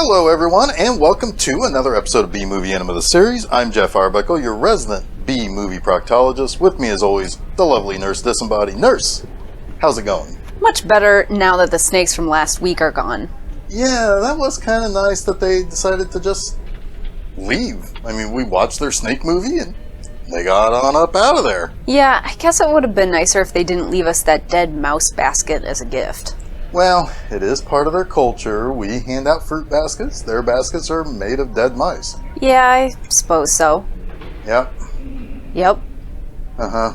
Hello everyone, and welcome to another episode of B-Movie Enema the series. I'm Jeff Arbuckle, your resident B-Movie proctologist. With me as always, the lovely Nurse Disembodied. Nurse, how's it going? Much better now that the snakes from last week are gone. Yeah, that was kind of nice that they decided to just leave. I mean, we watched their snake movie and they got on up out of there. Yeah, I guess it would have been nicer if they didn't leave us that dead mouse basket as a gift. Well, it is part of their culture. We hand out fruit baskets. Their baskets are made of dead mice. Yeah, I suppose so. Yep. Yep. Uh-huh.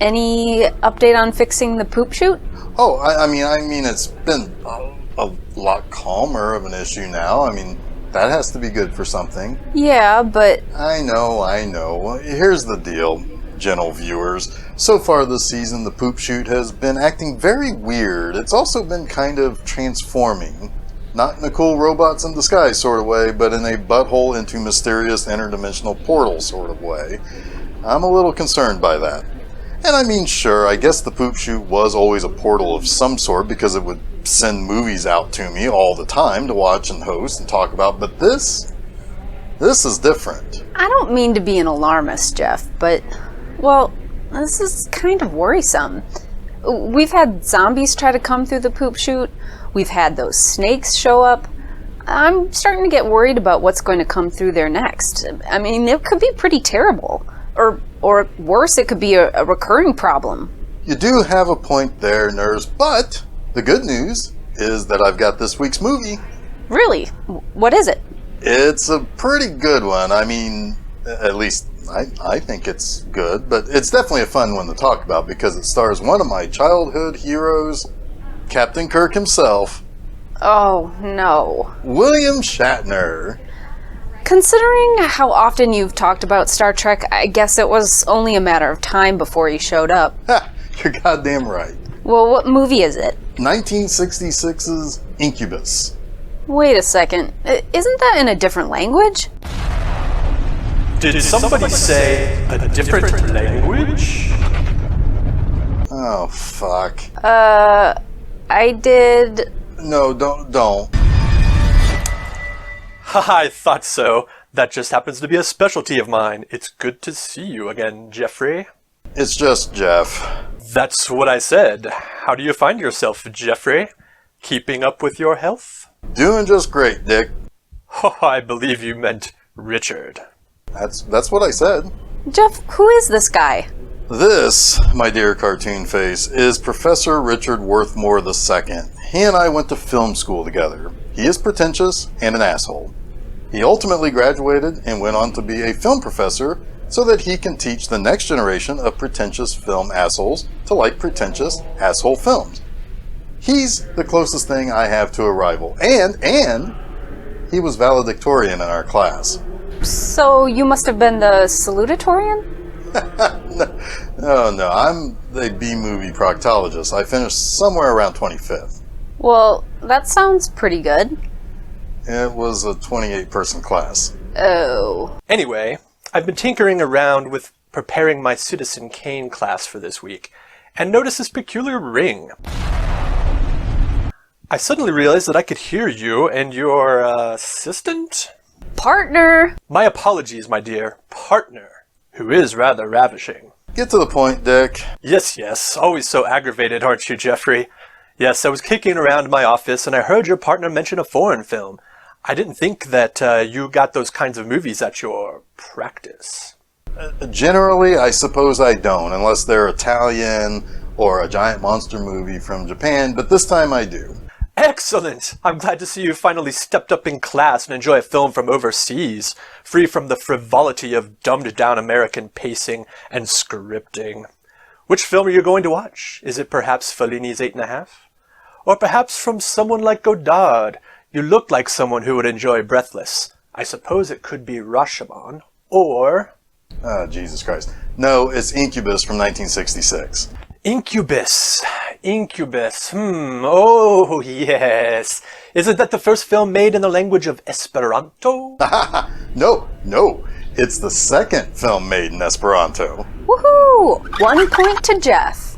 Any update on fixing the poop chute? Oh, I mean, it's been a lot calmer of an issue now. I mean, that has to be good for something. Yeah, but... I know. Here's the deal, gentle viewers. So far this season, the poop chute has been acting very weird. It's also been kind of transforming. Not in a cool robots in disguise sort of way, but in a butthole into mysterious interdimensional portal sort of way. I'm a little concerned by that. And I mean, sure, I guess the poop chute was always a portal of some sort because it would send movies out to me all the time to watch and host and talk about, but this is different. I don't mean to be an alarmist, Jeff, but, well, this is kind of worrisome. We've had zombies try to come through the poop chute. We've had those snakes show up. I'm starting to get worried about what's going to come through there next. I mean, it could be pretty terrible. Or worse, it could be a recurring problem. You do have a point there, Nurse, but the good news is that I've got this week's movie. Really? What is it? It's a pretty good one. I mean, at least I think it's good, but it's definitely a fun one to talk about because it stars one of my childhood heroes, Captain Kirk himself. Oh, no. William Shatner. Considering how often you've talked about Star Trek, I guess it was only a matter of time before he showed up. Ha! You're goddamn right. Well, what movie is it? 1966's Incubus. Wait a second. Isn't that in a different language? Did somebody say a different language? Oh, fuck. I did... No, don't. Haha, I thought so. That just happens to be a specialty of mine. It's good to see you again, Jeffrey. It's just Jeff. That's what I said. How do you find yourself, Jeffrey? Keeping up with your health? Doing just great, Dick. Oh, I believe you meant Richard. That's what I said. Jeff, who is this guy? This, my dear cartoon face, is Professor Richard Worthmore II. He and I went to film school together. He is pretentious and an asshole. He ultimately graduated and went on to be a film professor so that he can teach the next generation of pretentious film assholes to like pretentious asshole films. He's the closest thing I have to a rival, and he was valedictorian in our class. So you must have been the salutatorian? No, I'm the B-Movie proctologist. I finished somewhere around 25th. Well, that sounds pretty good. It was a 28-person class. Oh. Anyway, I've been tinkering around with preparing my Citizen Kane class for this week, and noticed this peculiar ring. I suddenly realized that I could hear you and your, assistant? Partner! My apologies, my dear. Partner, who is rather ravishing. Get to the point, Dick. Yes, always so aggravated, aren't you, Jeffrey? Yes, I was kicking around my office and I heard your partner mention a foreign film. I didn't think that you got those kinds of movies at your practice. Generally, I suppose I don't, unless they're Italian or a giant monster movie from Japan, but this time I do. Excellent! I'm glad to see you finally stepped up in class and enjoy a film from overseas, free from the frivolity of dumbed-down American pacing and scripting. Which film are you going to watch? Is it perhaps Fellini's 8½? Or perhaps from someone like Godard? You look like someone who would enjoy Breathless. I suppose it could be Rashomon. Or... Oh, Jesus Christ. No, it's Incubus from 1966. Incubus. Incubus. Oh, yes. Isn't that the first film made in the language of Esperanto? No. It's the second film made in Esperanto. Woohoo! 1 point to Jeff.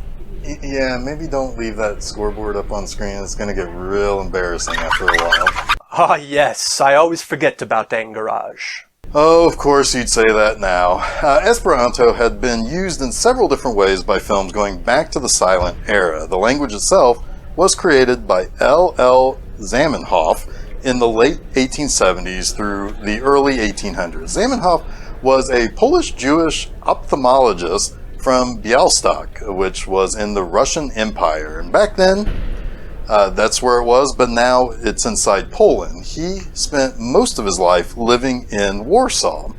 Yeah, maybe don't leave that scoreboard up on screen. It's going to get real embarrassing after a while. Ah, yes. I always forget about Angarage. Oh, of course you'd say that now. Esperanto had been used in several different ways by films going back to the silent era. The language itself was created by L.L. Zamenhof in the late 1870s through the early 1800s. Zamenhof was a Polish-Jewish ophthalmologist from Białystok, which was in the Russian Empire. And back then, that's where it was, but now it's inside Poland. He spent most of his life living in Warsaw.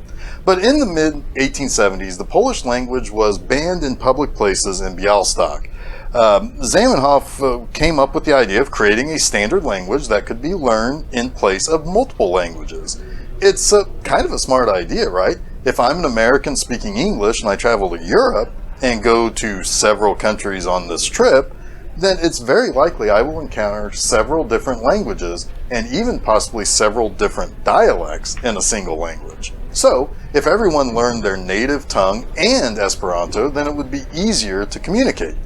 But in the mid-1870s, the Polish language was banned in public places in Białystok. Zamenhof came up with the idea of creating a standard language that could be learned in place of multiple languages. It's kind of a smart idea, right? If I'm an American speaking English and I travel to Europe and go to several countries on this trip, then it's very likely I will encounter several different languages and even possibly several different dialects in a single language. So, if everyone learned their native tongue and Esperanto, then it would be easier to communicate.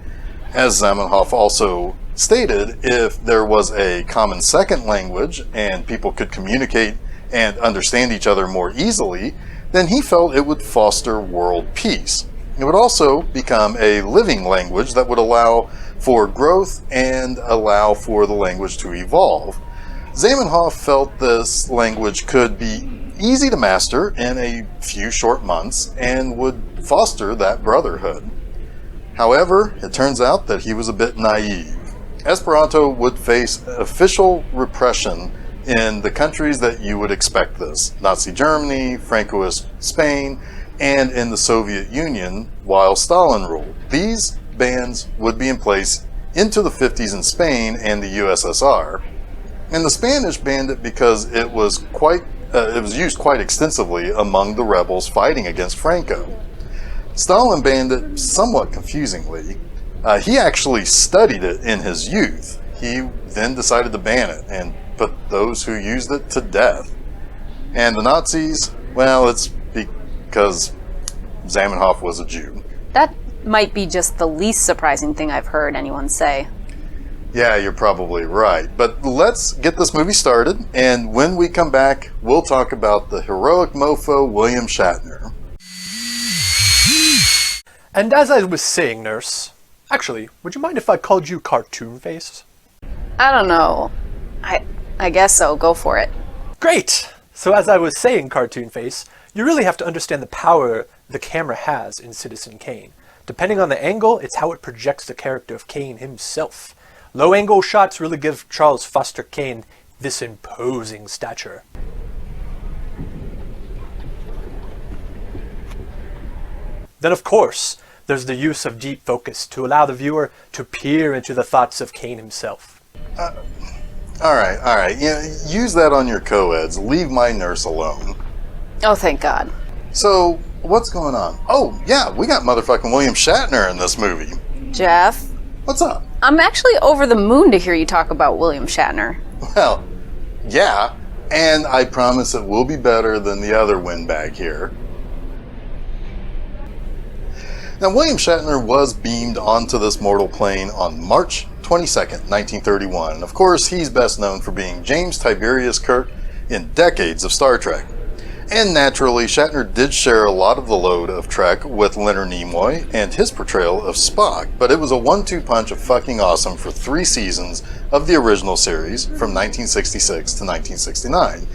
As Zamenhof also stated, if there was a common second language and people could communicate and understand each other more easily, then he felt it would foster world peace. It would also become a living language that would allow for growth and allow for the language to evolve. Zamenhof felt this language could be easy to master in a few short months and would foster that brotherhood. However, it turns out that he was a bit naive. Esperanto would face official repression in the countries that you would expect this: Nazi Germany, Francoist Spain, and in the Soviet Union while Stalin ruled. These bans would be in place into the 50s in Spain and the USSR. And the Spanish banned it because it was used quite extensively among the rebels fighting against Franco. Stalin banned it somewhat confusingly. He actually studied it in his youth. He then decided to ban it and put those who used it to death. And the Nazis, well, it's because Zamenhof was a Jew. That might be just the least surprising thing I've heard anyone say. Yeah, you're probably right. But let's get this movie started, and when we come back, we'll talk about the heroic mofo William Shatner. And as I was saying, Nurse, actually, would you mind if I called you Cartoon Face? I don't know. I guess so. Go for it. Great! So as I was saying, Cartoon Face, you really have to understand the power the camera has in Citizen Kane. Depending on the angle, it's how it projects the character of Kane himself. Low-angle shots really give Charles Foster Kane this imposing stature. Then, of course, there's the use of deep focus to allow the viewer to peer into the thoughts of Kane himself. All right. Yeah, use that on your co-eds. Leave my nurse alone. Oh, thank God. So, what's going on? Oh, yeah, we got motherfucking William Shatner in this movie. Jeff? What's up? I'm actually over the moon to hear you talk about William Shatner. Well, yeah, and I promise it will be better than the other windbag here. Now, William Shatner was beamed onto this mortal plane on March 22nd, 1931. And of course, he's best known for being James Tiberius Kirk in decades of Star Trek. And naturally, Shatner did share a lot of the load of Trek with Leonard Nimoy and his portrayal of Spock, but it was a 1-2 punch of fucking awesome for 3 seasons of the original series from 1966 to 1969.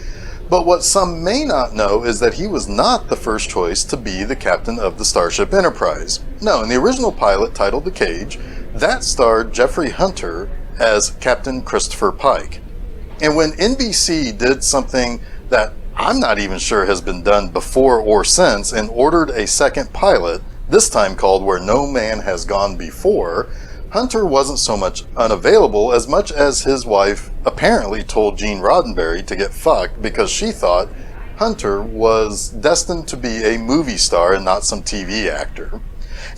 But what some may not know is that he was not the first choice to be the captain of the Starship Enterprise. No, in the original pilot titled The Cage, that starred Jeffrey Hunter as Captain Christopher Pike. And when NBC did something that I'm not even sure has been done before or since and ordered a second pilot, this time called Where No Man Has Gone Before, Hunter wasn't so much unavailable as much as his wife apparently told Gene Roddenberry to get fucked because she thought Hunter was destined to be a movie star and not some TV actor.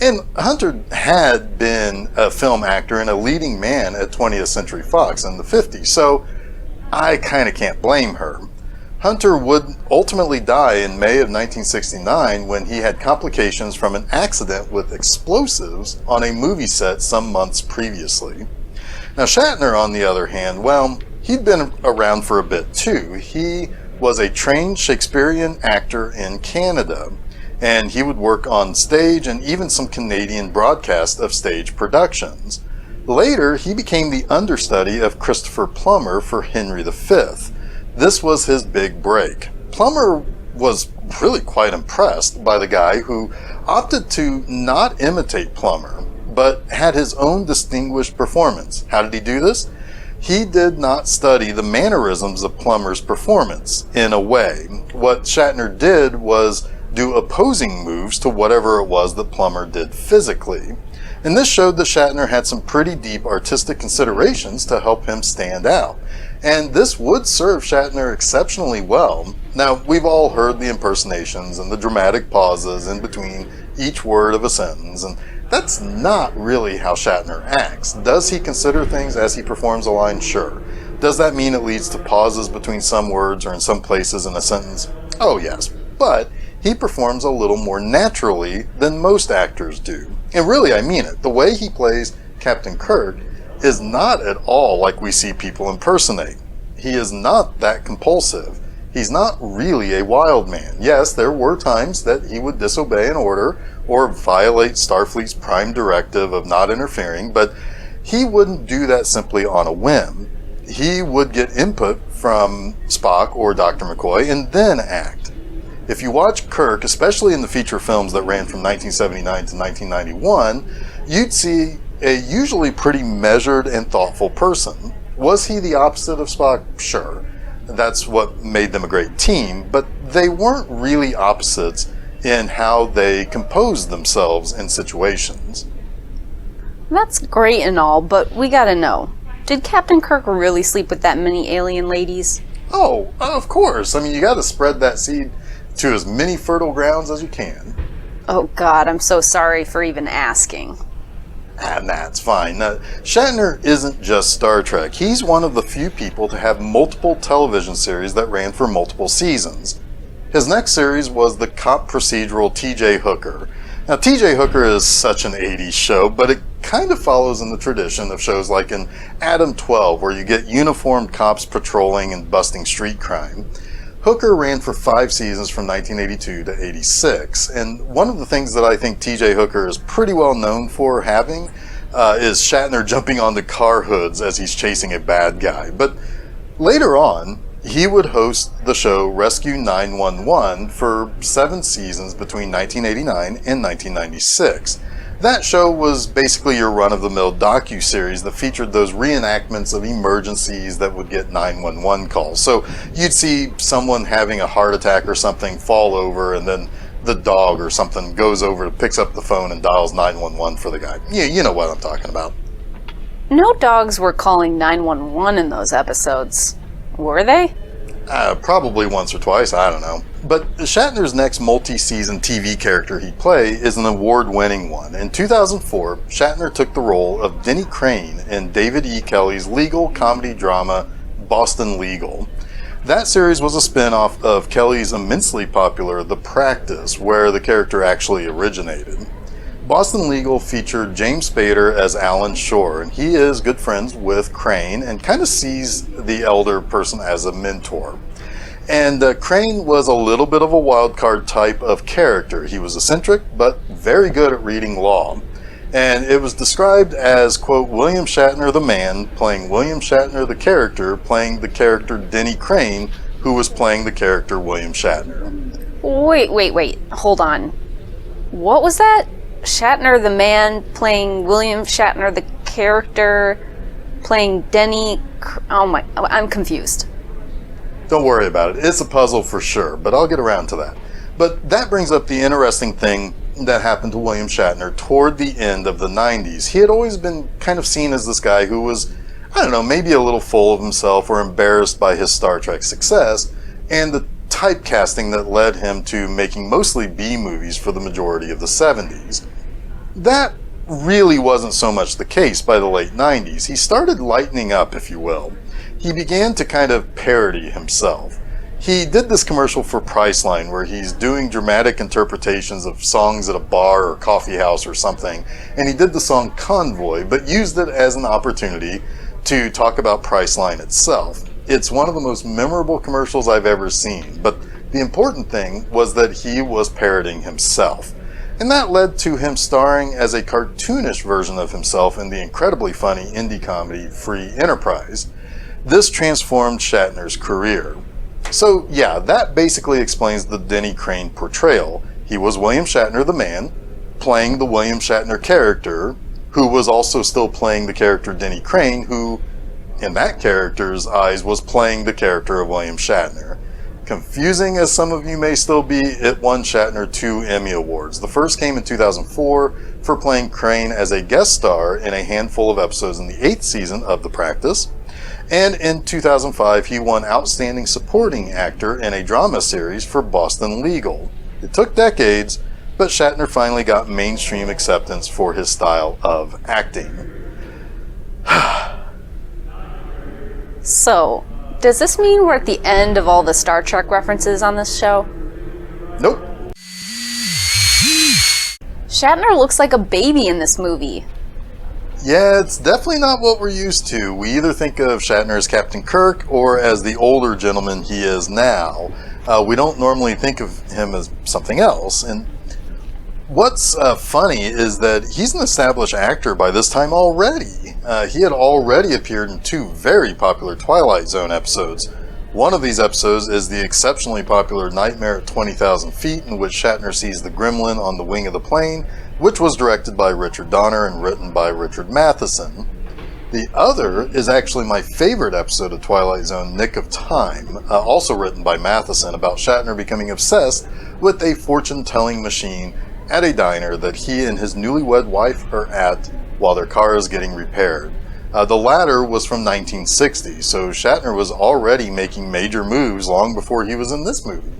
And Hunter had been a film actor and a leading man at 20th Century Fox in the 50s, so I kind of can't blame her. Hunter would ultimately die in May of 1969 when he had complications from an accident with explosives on a movie set some months previously. Now Shatner, on the other hand, well, he'd been around for a bit too. He was a trained Shakespearean actor in Canada, and he would work on stage and even some Canadian broadcast of stage productions. Later, he became the understudy of Christopher Plummer for Henry V. This was his big break. Plummer was really quite impressed by the guy who opted to not imitate Plummer, but had his own distinguished performance. How did he do this? He did not study the mannerisms of Plummer's performance in a way. What Shatner did was do opposing moves to whatever it was that Plummer did physically. And this showed that Shatner had some pretty deep artistic considerations to help him stand out. And this would serve Shatner exceptionally well. Now, we've all heard the impersonations and the dramatic pauses in between each word of a sentence, and that's not really how Shatner acts. Does he consider things as he performs a line? Sure. Does that mean it leads to pauses between some words or in some places in a sentence? Oh yes. But he performs a little more naturally than most actors do. And really, I mean it. The way he plays Captain Kirk is not at all like we see people impersonate. He is not that compulsive. He's not really a wild man. Yes, there were times that he would disobey an order or violate Starfleet's prime directive of not interfering, but he wouldn't do that simply on a whim. He would get input from Spock or Dr. McCoy and then act. If you watch Kirk, especially in the feature films that ran from 1979 to 1991, you'd see a usually pretty measured and thoughtful person. Was he the opposite of Spock? Sure. That's what made them a great team, but they weren't really opposites in how they composed themselves in situations. That's great and all, but we gotta know. Did Captain Kirk really sleep with that many alien ladies? Oh, of course. I mean, you gotta spread that seed to as many fertile grounds as you can. Oh God, I'm so sorry for even asking. Nah, it's fine. Shatner isn't just Star Trek. He's one of the few people to have multiple television series that ran for multiple seasons. His next series was the cop procedural T.J. Hooker. Now, T.J. Hooker is such an 80s show, but it kind of follows in the tradition of shows like in Adam 12, where you get uniformed cops patrolling and busting street crime. Hooker ran for 5 seasons from 1982 to 86, and one of the things that I think T.J. Hooker is pretty well known for having is Shatner jumping onto car hoods as he's chasing a bad guy. But later on, he would host the show Rescue 911 for 7 seasons between 1989 and 1996. That show was basically your run-of-the-mill docu-series that featured those reenactments of emergencies that would get 911 calls. So you'd see someone having a heart attack or something fall over, and then the dog or something goes over, picks up the phone, and dials 911 for the guy. You know what I'm talking about. No dogs were calling 911 in those episodes, were they? Probably once or twice, I don't know. But Shatner's next multi-season TV character he'd play is an award-winning one. In 2004, Shatner took the role of Denny Crane in David E. Kelley's legal comedy drama Boston Legal. That series was a spin-off of Kelley's immensely popular The Practice, where the character actually originated. Boston Legal featured James Spader as Alan Shore, and he is good friends with Crane and kind of sees the elder person as a mentor. And Crane was a little bit of a wild card type of character. He was eccentric, but very good at reading law. And it was described as, quote, William Shatner the man playing William Shatner the character playing the character Denny Crane, who was playing the character William Shatner. Wait, hold on. What was that? Shatner the man playing William Shatner the character playing Denny... I'm confused. Don't worry about it. It's a puzzle for sure, but I'll get around to that. But that brings up the interesting thing that happened to William Shatner toward the end of the 90s. He had always been kind of seen as this guy who was, I don't know, maybe a little full of himself or embarrassed by his Star Trek success, and the typecasting that led him to making mostly B movies for the majority of the 70s. That really wasn't so much the case by the late 90s. He started lightening up, if you will. He began to kind of parody himself. He did this commercial for Priceline where he's doing dramatic interpretations of songs at a bar or coffee house or something, and he did the song Convoy, but used it as an opportunity to talk about Priceline itself. It's one of the most memorable commercials I've ever seen, but the important thing was that he was parodying himself. And that led to him starring as a cartoonish version of himself in the incredibly funny indie comedy Free Enterprise. This transformed Shatner's career. So yeah, that basically explains the Denny Crane portrayal. He was William Shatner the man, playing the William Shatner character, who was also still playing the character Denny Crane, who, in that character's eyes, was playing the character of William Shatner. Confusing as some of you may still be, it won Shatner 2 Emmy Awards. The first came in 2004 for playing Crane as a guest star in a handful of episodes in the 8th season of The Practice. And in 2005, he won Outstanding Supporting Actor in a Drama Series for Boston Legal. It took decades, but Shatner finally got mainstream acceptance for his style of acting. So, does this mean we're at the end of all the Star Trek references on this show? Nope. Shatner looks like a baby in this movie. Yeah, it's definitely not what we're used to. We either think of Shatner as Captain Kirk or as the older gentleman he is now. We don't normally think of him as something else. And what's funny is that he's an established actor by this time already. He had already appeared in 2 very popular Twilight Zone episodes. One of these episodes is the exceptionally popular Nightmare at 20,000 Feet, in which Shatner sees the gremlin on the wing of the plane, which was directed by Richard Donner and written by Richard Matheson. The other is actually my favorite episode of Twilight Zone, Nick of Time, also written by Matheson, about Shatner becoming obsessed with a fortune-telling machine at a diner that he and his newlywed wife are at while their car is getting repaired. The latter was from 1960, so Shatner was already making major moves long before he was in this movie.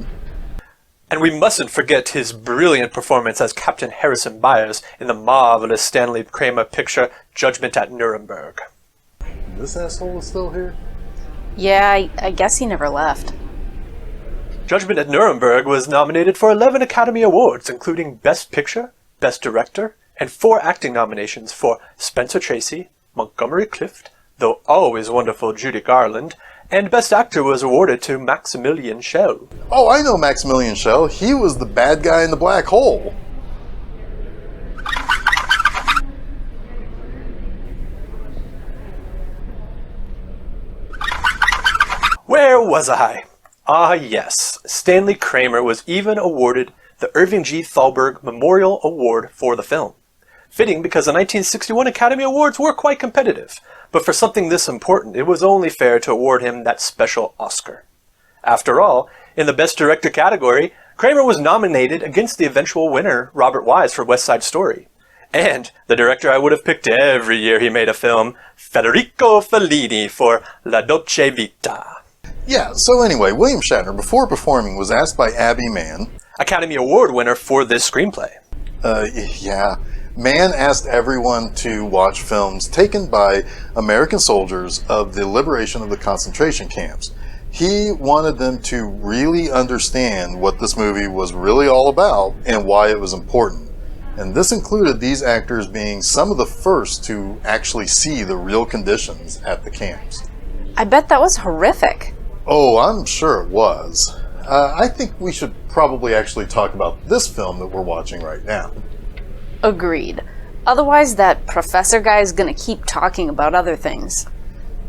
And we mustn't forget his brilliant performance as Captain Harrison Byers in the marvelous Stanley Kramer picture Judgment at Nuremberg. This asshole is still here? Yeah, I guess he never left. Judgment at Nuremberg was nominated for 11 Academy Awards, including Best Picture, Best Director, and 4 acting nominations for Spencer Tracy, Montgomery Clift, though always wonderful Judy Garland, and Best Actor was awarded to Maximilian Schell. Oh, I know Maximilian Schell. He was the bad guy in the black hole. Where was I? Ah yes, Stanley Kramer was even awarded the Irving G. Thalberg Memorial Award for the film. Fitting because the 1961 Academy Awards were quite competitive, but for something this important, it was only fair to award him that special Oscar. After all, in the Best Director category, Kramer was nominated against the eventual winner, Robert Wise, for West Side Story. And the director I would have picked every year he made a film, Federico Fellini, for La Dolce Vita. Yeah, so anyway, William Shatner, before performing, was asked by Abby Mann, Academy Award winner for this screenplay. Yeah. Mann asked everyone to watch films taken by American soldiers of the liberation of the concentration camps. He wanted them to really understand what this movie was really all about and why it was important. And this included these actors being some of the first to actually see the real conditions at the camps. I bet that was horrific. Oh, I'm sure it was. I think we should probably actually talk about this film that we're watching right now. Agreed. Otherwise, that professor guy is gonna keep talking about other things.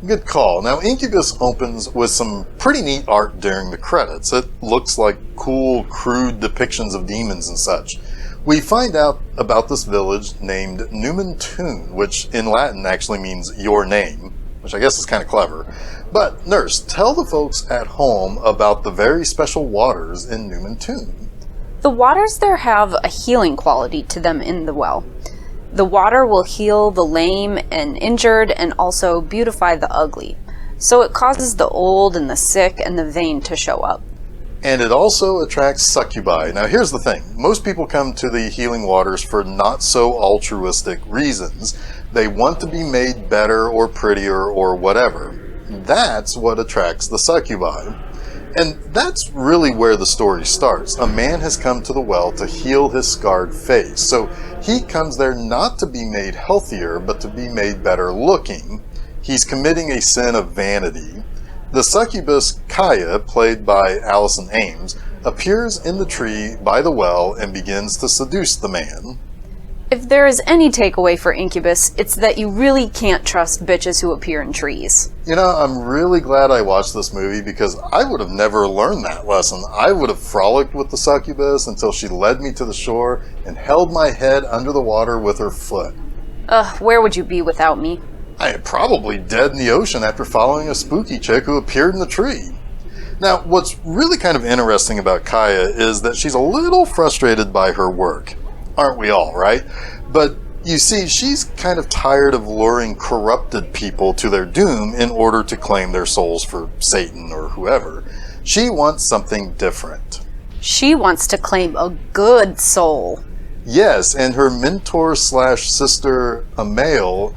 Good call. Now, Incubus opens with some pretty neat art during the credits. It looks like cool, crude depictions of demons and such. We find out about this village named Numen Toon, which in Latin actually means your name, which I guess is kind of clever. But, Nurse, tell the folks at home about the very special waters in Numen Toon. The waters there have a healing quality to them in the well. The water will heal the lame and injured and also beautify the ugly. So it causes the old and the sick and the vain to show up. And it also attracts succubi. Now here's the thing. Most people come to the healing waters for not so altruistic reasons. They want to be made better or prettier or whatever. That's what attracts the succubi. And that's really where the story starts. A man has come to the well to heal his scarred face. So he comes there not to be made healthier, but to be made better looking. He's committing a sin of vanity. The succubus Kaya, played by Allison Ames, appears in the tree by the well and begins to seduce the man. If there is any takeaway for Incubus, it's that you really can't trust bitches who appear in trees. You know, I'm really glad I watched this movie because I would have never learned that lesson. I would have frolicked with the succubus until she led me to the shore and held my head under the water with her foot. Where would you be without me? I am probably dead in the ocean after following a spooky chick who appeared in the tree. Now, what's really kind of interesting about Kaya is that she's a little frustrated by her work. Aren't we all, right? But you see, she's kind of tired of luring corrupted people to their doom in order to claim their souls for Satan or whoever. She wants something different. She wants to claim a good soul. Yes, and her mentor/sister, Amael,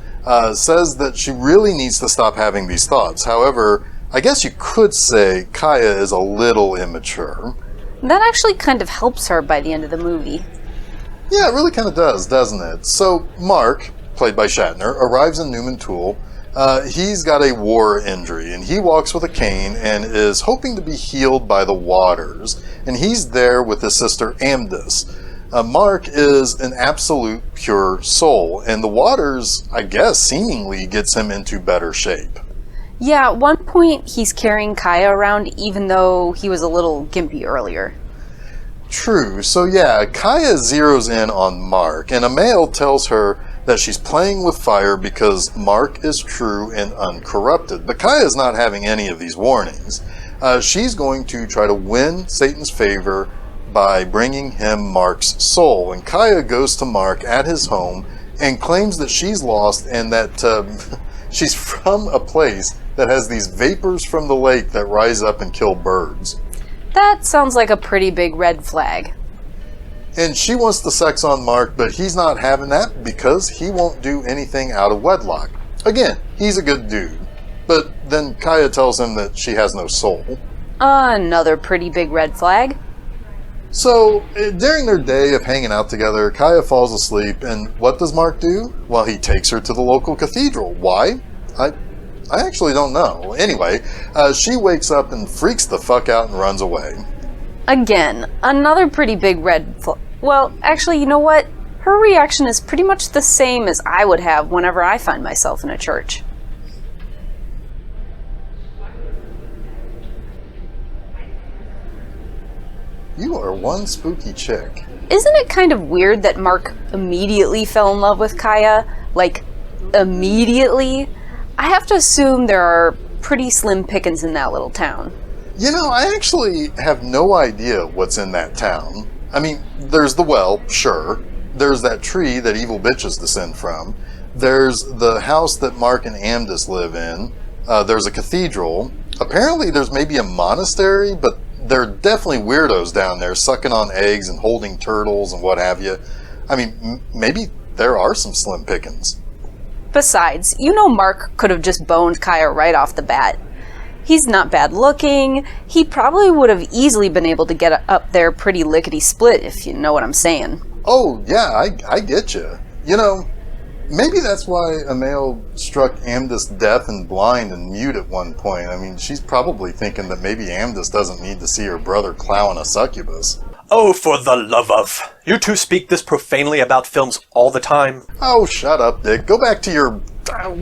says that she really needs to stop having these thoughts. However, I guess you could say Kaya is a little immature. That actually kind of helps her by the end of the movie. Yeah, it really kind of does, doesn't it? So, Mark, played by Shatner, arrives in Newman Tool. He's got a war injury, and he walks with a cane and is hoping to be healed by the waters. And he's there with his sister Amdis. Mark is an absolute pure soul, and the waters, I guess, seemingly gets him into better shape. Yeah, at one point he's carrying Kaya around even though he was a little gimpy earlier. True. So yeah, Kaya zeroes in on Mark, and Amael tells her that she's playing with fire because Mark is true and uncorrupted. But Kaya's not having any of these warnings. She's going to try to win Satan's favor by bringing him Mark's soul. And Kaya goes to Mark at his home and claims that she's lost and that she's from a place that has these vapors from the lake that rise up and kill birds. That sounds like a pretty big red flag. And she wants the sex on Mark, but he's not having that because he won't do anything out of wedlock. Again, he's a good dude. But then Kaya tells him that she has no soul. Another pretty big red flag. So, during their day of hanging out together, Kaya falls asleep, and what does Mark do? Well, he takes her to the local cathedral. Why? I actually don't know. Anyway, she wakes up and freaks the fuck out and runs away. Again, another pretty big red flag. Well, actually, you know what? Her reaction is pretty much the same as I would have whenever I find myself in a church. You are one spooky chick. Isn't it kind of weird that Mark immediately fell in love with Kaya? Like, immediately? I have to assume there are pretty slim pickings in that little town. You know, I actually have no idea what's in that town. I mean, there's the well, sure. There's that tree that evil bitches descend from. There's the house that Mark and Amdis live in. There's a cathedral. Apparently there's maybe a monastery, but there are definitely weirdos down there sucking on eggs and holding turtles and what have you. I mean, maybe there are some slim pickings. Besides, you know Mark could have just boned Kaya right off the bat. He's not bad looking. He probably would have easily been able to get up there pretty lickety-split, if you know what I'm saying. Oh, yeah, I get you. You know, maybe that's why Amael struck Amdis deaf and blind and mute at one point. I mean, she's probably thinking that maybe Amdis doesn't need to see her brother clowning a succubus. Oh, for the love of! You two speak this profanely about films all the time. Oh, shut up, Dick. Go back to your...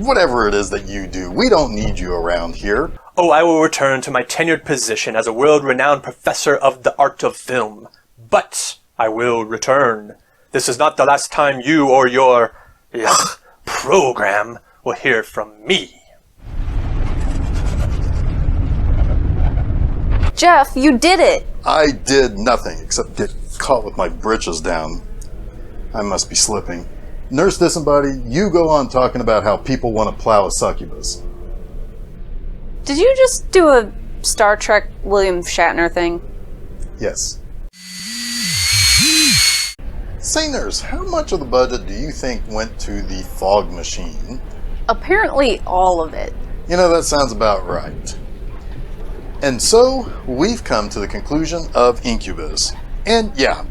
whatever it is that you do. We don't need you around here. Oh, I will return to my tenured position as a world-renowned professor of the art of film. But I will return. This is not the last time you or your... program will hear from me. Jeff, you did it! I did nothing except get caught with my britches down. I must be slipping. Nurse Disembody, you go on talking about how people want to plow a succubus. Did you just do a Star Trek William Shatner thing? Yes. Say, Nurse, how much of the budget do you think went to the fog machine? Apparently all of it. You know, that sounds about right. And so, we've come to the conclusion of Incubus. And yeah,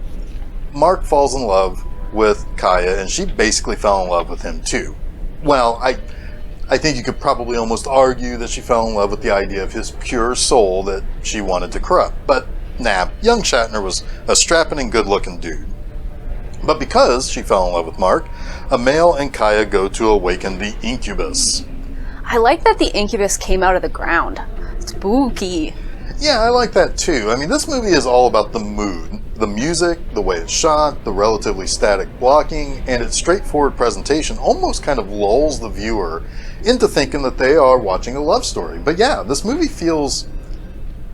Mark falls in love with Kaya, and she basically fell in love with him too. Well, I think you could probably almost argue that she fell in love with the idea of his pure soul that she wanted to corrupt. But nah, young Shatner was a strapping and good-looking dude. But because she fell in love with Mark, Emil and Kaya go to awaken the Incubus. I like that the Incubus came out of the ground. Spooky. Yeah, I like that too. I mean, this movie is all about the mood, the music, the way it's shot, the relatively static blocking, and its straightforward presentation almost kind of lulls the viewer into thinking that they are watching a love story. But yeah, this movie feels,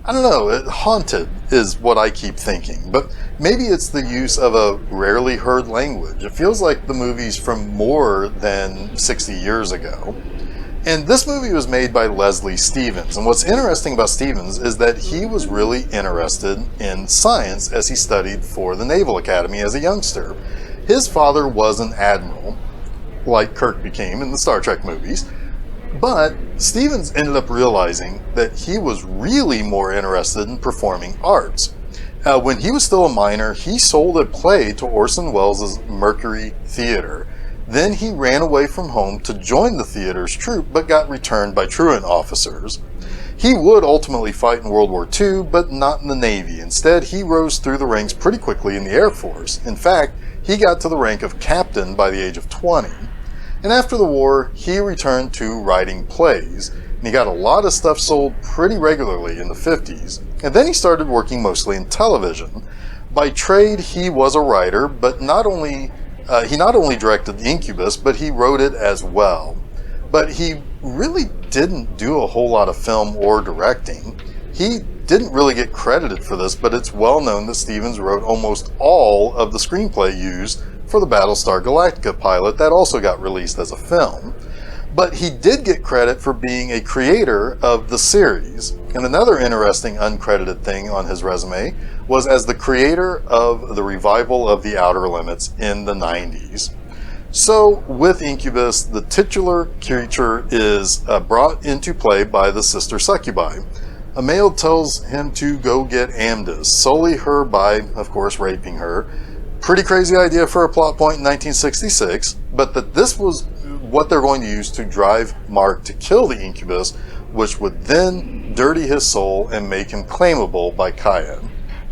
I don't know, haunted is what I keep thinking. But maybe it's the use of a rarely heard language. It feels like the movie's from more than 60 years ago. And this movie was made by Leslie Stevens. And what's interesting about Stevens is that he was really interested in science as he studied for the Naval Academy as a youngster. His father was an admiral, like Kirk became in the Star Trek movies. But Stevens ended up realizing that he was really more interested in performing arts. When he was still a minor, he sold a play to Orson Welles' Mercury Theater. Then he ran away from home to join the theater's troupe, but got returned by truant officers. He would ultimately fight in World War II, but not in the Navy. Instead, he rose through the ranks pretty quickly in the Air Force. In fact, he got to the rank of captain by the age of 20. And after the war, he returned to writing plays, and he got a lot of stuff sold pretty regularly in the 50s. And then he started working mostly in television. By trade, he was a writer, but he not only directed Incubus, but he wrote it as well. But he really didn't do a whole lot of film or directing. He didn't really get credited for this, but it's well known that Stevens wrote almost all of the screenplay used for the Battlestar Galactica pilot that also got released as a film. But he did get credit for being a creator of the series. And another interesting uncredited thing on his resume was as the creator of the revival of The Outer Limits in the 90s. So with Incubus, the titular creature is brought into play by the sister Succubi. Emil tells him to go get Amdis, sully her by, of course, raping her. Pretty crazy idea for a plot point in 1966, but that this was what they're going to use to drive Mark to kill the Incubus, which would then dirty his soul and make him claimable by Kaya.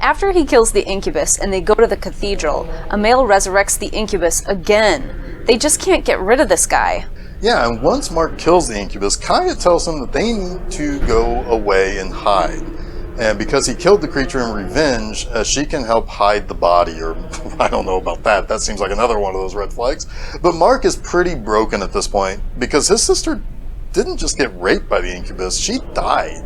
After he kills the Incubus and they go to the cathedral, Emil resurrects the Incubus again. They just can't get rid of this guy. Yeah, and once Mark kills the Incubus, Kaya tells him that they need to go away and hide. And because he killed the creature in revenge, she can help hide the body, or I don't know about that. That seems like another one of those red flags. But Mark is pretty broken at this point because his sister didn't just get raped by the Incubus, she died.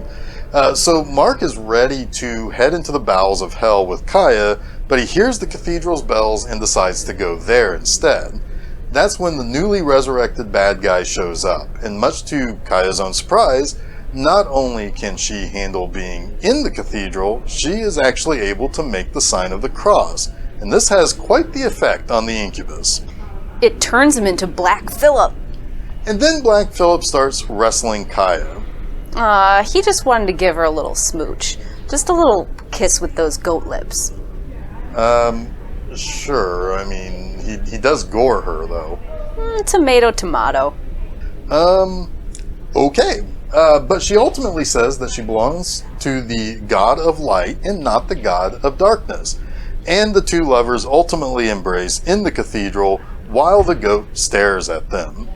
So Mark is ready to head into the bowels of hell with Kaya, but he hears the cathedral's bells and decides to go there instead. That's when the newly resurrected bad guy shows up, and much to Kaya's own surprise, not only can she handle being in the cathedral, she is actually able to make the sign of the cross, and this has quite the effect on the Incubus. It turns him into Black Phillip. And then Black Phillip starts wrestling Kaya. He just wanted to give her a little smooch. Just a little kiss with those goat lips. Sure, I mean, he does gore her, though. Tomato, tomato. Okay. But she ultimately says that she belongs to the god of light and not the god of darkness. And the two lovers ultimately embrace in the cathedral while the goat stares at them.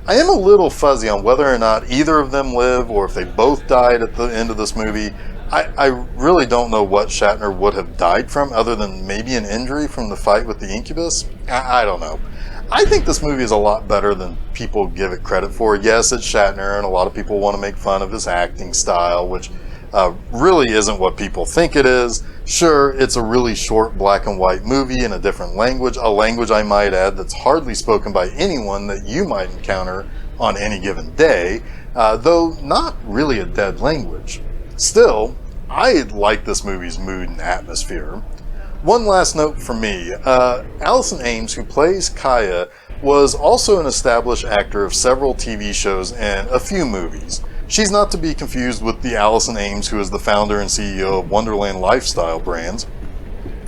I am a little fuzzy on whether or not either of them live or if they both died at the end of this movie. I really don't know what Shatner would have died from other than maybe an injury from the fight with the Incubus. I don't know. I think this movie is a lot better than people give it credit for. Yes, it's Shatner, and a lot of people want to make fun of his acting style, which really isn't what people think it is. Sure, it's a really short black and white movie in a different language, a language I might add that's hardly spoken by anyone that you might encounter on any given day, though not really a dead language. Still, I like this movie's mood and atmosphere. One last note from me. Allison Ames, who plays Kaya, was also an established actor of several TV shows and a few movies. She's not to be confused with the Allison Ames who is the founder and CEO of Wonderland Lifestyle Brands.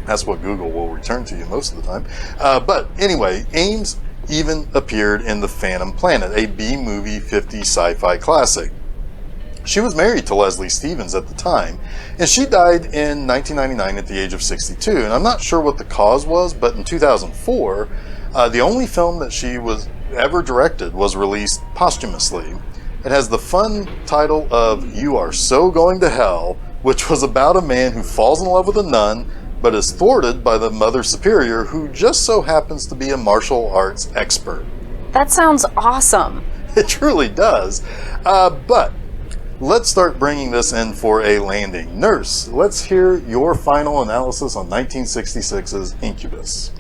That's what Google will return to you most of the time. But anyway, Ames even appeared in The Phantom Planet, a B-Movie 50 sci-fi classic. She was married to Leslie Stevens at the time, and she died in 1999 at the age of 62. And I'm not sure what the cause was, but in 2004, the only film that she was ever directed was released posthumously. It has the fun title of You Are So Going to Hell, which was about a man who falls in love with a nun, but is thwarted by the Mother Superior, who just so happens to be a martial arts expert. That sounds awesome. It truly does. But let's start bringing this in for a landing. Nurse, let's hear your final analysis on 1966's Incubus.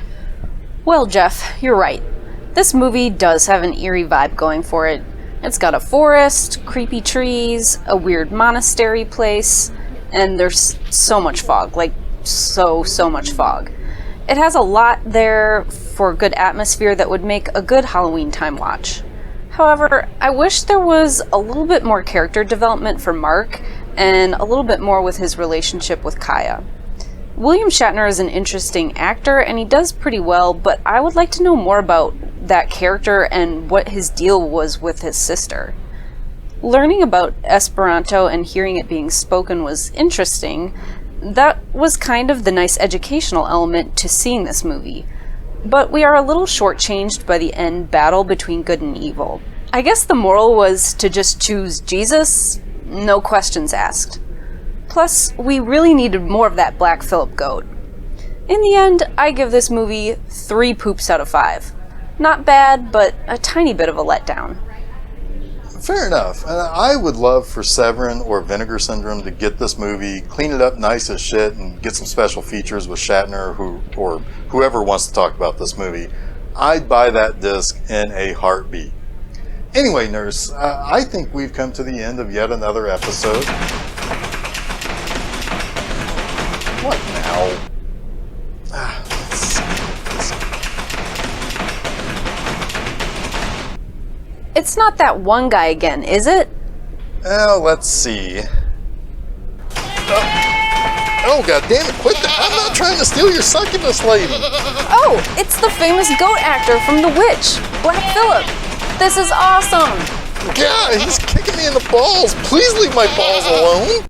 Well, Jeff, you're right. This movie does have an eerie vibe going for it. It's got a forest, creepy trees, a weird monastery place, and there's so much fog, like so much fog. It has a lot there for good atmosphere that would make a good Halloween time watch. However, I wish there was a little bit more character development for Mark and a little bit more with his relationship with Kaya. William Shatner is an interesting actor and he does pretty well, but I would like to know more about that character and what his deal was with his sister. Learning about Esperanto and hearing it being spoken was interesting. That was kind of the nice educational element to seeing this movie. But we are a little shortchanged by the end battle between good and evil. I guess the moral was to just choose Jesus, no questions asked. Plus, we really needed more of that Black Phillip goat. In the end, I give this movie 3 poops out of 5. Not bad, but a tiny bit of a letdown. Fair enough. And I would love for Severin or Vinegar Syndrome to get this movie, clean it up nice as shit, and get some special features with Shatner or whoever wants to talk about this movie. I'd buy that disc in a heartbeat. Anyway, Nurse, I think we've come to the end of yet another episode. What now? It's not that one guy again, is it? Well, let's see. Oh, god damn it, quit that. I'm not trying to steal your succubus lady. Oh, it's the famous goat actor from The Witch, Black Phillip. This is awesome. God, he's kicking me in the balls. Please leave my balls alone.